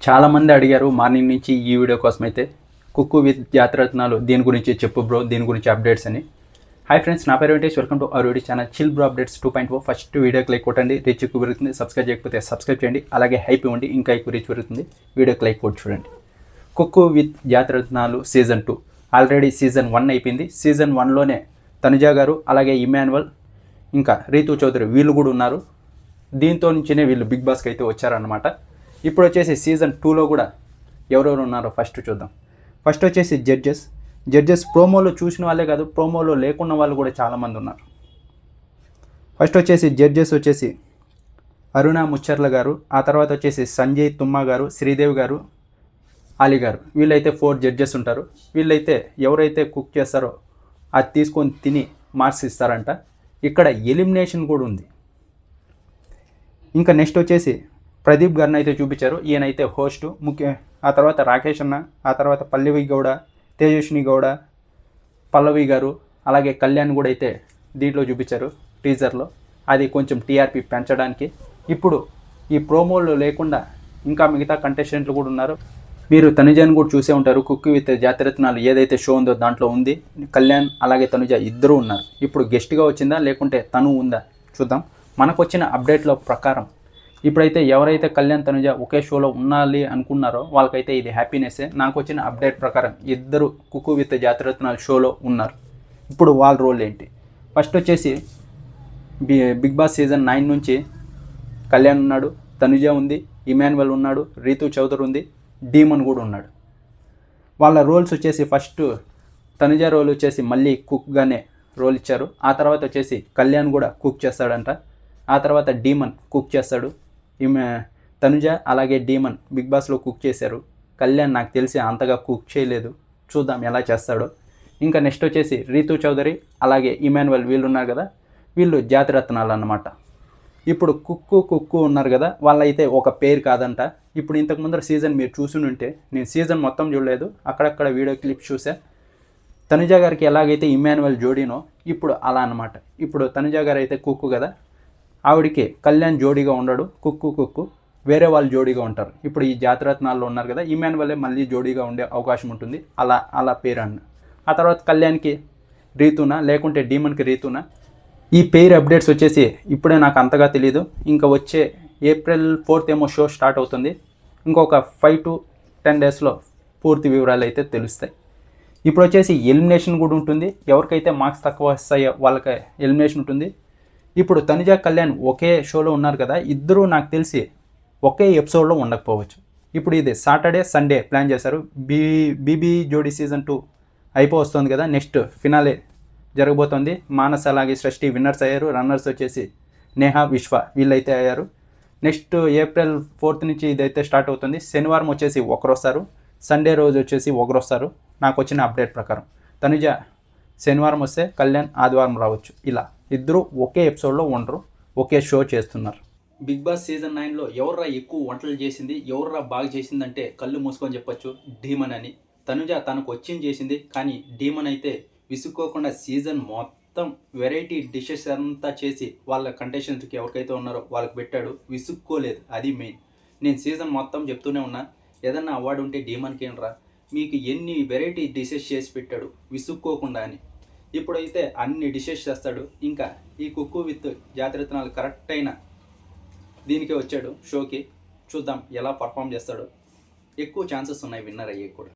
చాలామంది అడిగారు మార్నింగ్ నుంచి ఈ వీడియో కోసం అయితే కుక్కు విత్ జాతరత్నాలు దీని గురించి చెప్పు బ్రో, దీని గురించి అప్డేట్స్ అని. హాయ్ ఫ్రెండ్స్, నా పేరు Venkatesh. Welcome to our video channel chill bro updates 2.0. First వీడియోకి లైక్ కొట్టండి, రీచ్ ఎక్కువ పెరుగుతుంది. సబ్స్క్రైబ్ చేయకపోతే సబ్స్క్రైబ్ చేయండి, అలాగే హైప్ ఇవ్వండి, ఇంకా ఎక్కువ రీచ్ పెరుగుతుంది. వీడియోకి లైక్ కొట్టి చూడండి. Cook with Jathiratnalu season 2 already season 1 అయిపోయింది. సీజన్ 1లోనే తనుజా గారు, అలాగే ఇమాన్యువల్, ఇంకా రీతు చౌదరి వీళ్ళు కూడా ఉన్నారు. దీంతో నుంచినే వీళ్ళు బిగ్ బాస్కి అయితే వచ్చారన్నమాట. ఇప్పుడు వచ్చేసి సీజన్ 2లో కూడా ఎవరెవరు ఉన్నారో ఫస్ట్ చూద్దాం. ఫస్ట్ వచ్చేసి జడ్జెస్ ప్రోమోలో చూసిన వాళ్ళే కాదు, ప్రోమోలో లేకున్న వాళ్ళు కూడా చాలామంది ఉన్నారు. ఫస్ట్ వచ్చేసి జడ్జెస్ వచ్చేసి అరుణ ముచ్చర్ల గారు, ఆ తర్వాత వచ్చేసి సంజయ్ తుమ్మా గారు, శ్రీదేవి గారు, అలీ గారు. వీళ్ళైతే 4 జడ్జెస్ ఉంటారు. వీళ్ళైతే ఎవరైతే కుక్ చేస్తారో అది తీసుకొని తిని మార్క్స్ ఇస్తారంట. ఇక్కడ ఎలిమినేషన్ కూడా ఉంది. ఇంకా నెక్స్ట్ వచ్చేసి ప్రదీప్ గారిని అయితే చూపించారు. ఈయనైతే హోస్ట్ ఆ తర్వాత రాకేష్ అన్న, ఆ తర్వాత పల్లవి గౌడ, తేజస్విని గౌడ, పల్లవి గారు, అలాగే కళ్యాణ్ కూడా అయితే దీంట్లో చూపించారు టీజర్లో. అది కొంచెం టీఆర్పీ పెంచడానికి. ఇప్పుడు ఈ ప్రోమోలు లేకుండా ఇంకా మిగతా కంటెస్టెంట్లు కూడా ఉన్నారు. మీరు తనుజాని కూడా చూసే ఉంటారు. కుక్కు విత్ జాతరత్నాలు ఏదైతే షో ఉందో దాంట్లో ఉంది. కళ్యాణ్ అలాగే తనుజ ఇద్దరూ ఉన్నారు. ఇప్పుడు గెస్ట్గా వచ్చిందా లేకుంటే తను ఉందా చూద్దాం. మనకు వచ్చిన అప్డేట్లో ప్రకారం ఇప్పుడైతే ఎవరైతే కళ్యాణ్ తనుజ ఒకే షోలో ఉండాలి అనుకున్నారో వాళ్ళకైతే ఇది హ్యాపీనెస్సే. నాకు వచ్చిన అప్డేట్ ప్రకారం ఇద్దరు కుక్కు విత్ జాతరత్నాలు షోలో ఉన్నారు. ఇప్పుడు వాళ్ళ రోల్ ఏంటి? ఫస్ట్ వచ్చేసి బిగ్ బాస్ సీజన్ 9 నుంచి కళ్యాణ్ ఉన్నాడు, తనుజ ఉంది, ఇమాన్యువల్ ఉన్నాడు, రీతు చౌదరి ఉంది, డీమన్ కూడా ఉన్నాడు. వాళ్ళ రోల్స్ వచ్చేసి ఫస్ట్ తనుజ రోల్ వచ్చేసి మళ్ళీ కుక్గానే రోల్ ఇచ్చారు. ఆ తర్వాత వచ్చేసి కళ్యాణ్ కూడా కుక్ చేస్తాడంట. ఆ తర్వాత డీమన్ కుక్ చేస్తాడు. తనుజ అలాగే డీమన్ బిగ్ బాస్లో కుక్ చేశారు. కళ్యాణ్ నాకు తెలిసి అంతగా కుక్ చేయలేదు. చూద్దాం ఎలా చేస్తాడో. ఇంకా నెక్స్ట్ వచ్చేసి రీతు చౌదరి అలాగే ఇమాన్యువల్ వీళ్ళు ఉన్నారు కదా, వీళ్ళు జాతిరత్నాలు అన్నమాట. ఇప్పుడు కుక్కు ఉన్నారు కదా, వాళ్ళైతే ఒక పేరు కాదంట. ఇప్పుడు ఇంతకు ముందర సీజన్ మీరు చూసుంటే, నేను సీజన్ మొత్తం చూడలేదు, అక్కడక్కడ వీడియో క్లిప్స్ చూసా. తనుజ గారికి ఎలాగైతే ఇమాన్యువల్ జోడీనో ఇప్పుడు అలా అన్నమాట. ఇప్పుడు తనుజ గారు అయితే కుక్కు కదా, ఆవిడికి కళ్యాణ్ జోడీగా ఉండడు. కుక్కు వేరే వాళ్ళు జోడీగా ఉంటారు. ఇప్పుడు ఈ జాతరత్నాల్లో ఉన్నారు కదా, ఇమాన్యువలే మళ్ళీ జోడీగా ఉండే అవకాశం ఉంటుంది. అలా పేరు అన్న. ఆ తర్వాత కళ్యాణ్కి రీతునా లేకుంటే డీమన్కి రీతునా, ఈ పేరు అప్డేట్స్ వచ్చేసి ఇప్పుడే నాకు అంతగా తెలియదు. ఇంకా వచ్చే April 4th ఏమో షో స్టార్ట్ అవుతుంది. ఇంకొక 5 to 10 డేస్లో పూర్తి వివరాలు అయితే తెలుస్తాయి. ఇప్పుడు వచ్చేసి ఎలిమినేషన్ కూడా ఉంటుంది. ఎవరికైతే మార్క్స్ తక్కువ వస్తాయో వాళ్ళకి ఎలిమినేషన్ ఉంటుంది. ఇప్పుడు తనుజ కళ్యాణ్ ఒకే షోలో ఉన్నారు కదా, ఇద్దరూ నాకు తెలిసి ఒకే ఎపిసోడ్లో ఉండకపోవచ్చు. ఇప్పుడు ఇది సాటర్డే సండే ప్లాన్ చేశారు. బీబీ జోడీ సీజన్ 2 అయిపోతుంది కదా, నెక్స్ట్ ఫినాలే జరగబోతోంది. మానస్ అలాగే సృష్టి విన్నర్స్ అయ్యారు. రన్నర్స్ వచ్చేసి నేహా, విశ్వ వీళ్ళైతే అయ్యారు. నెక్స్ట్ April 4th నుంచి ఇదైతే స్టార్ట్ అవుతుంది. శనివారం వచ్చేసి ఒకరు వస్తారు, సండే రోజు వచ్చేసి ఒకరు వస్తారు. నాకు వచ్చిన అప్డేట్ ప్రకారం తనుజ శనివారం వస్తే కళ్యాణ్ ఆదివారం రావచ్చు. ఇలా ఇద్దరు ఒకే ఎపిసోడ్లో ఉండరు, ఒకే షో చేస్తున్నారు. బిగ్ బాస్ సీజన్ 9లో ఎవర్రా ఎక్కువ వంటలు చేసింది, ఎవర్రా బాగా చేసిందంటే కళ్ళు మూసుకొని చెప్పొచ్చు, డీమన్ అని. తనుజ తనకు వచ్చింది చేసింది, కానీ డీమన్ అయితే విసుక్కోకుండా సీజన్ మొత్తం వెరైటీ డిషెస్ అంతా చేసి వాళ్ళ కంటెస్టెంట్స్కి ఎవరికైతే ఉన్నారో వాళ్ళకి పెట్టాడు. విసుక్కోలేదు, అది మెయిన్. నేను సీజన్ మొత్తం చెప్తూనే ఉన్నా, ఏదన్నా అవార్డు ఉంటే డీమన్కి ఏంట్రా, మీకు ఎన్ని వెరైటీ డిషెస్ చేసి పెట్టాడు విసుక్కోకుండా అని. ఇప్పుడైతే అన్ని డిషెస్ చేస్తాడు. ఇంకా ఈ కుక్కు విత్ జాతరత్నాలు కరెక్ట్ అయిన దీనికే వచ్చాడు షోకి. చూద్దాం ఎలా పర్ఫామ్ చేస్తాడో. ఎక్కువ ఛాన్సెస్ ఉన్నాయి విన్నర్ అయ్యే కూడా.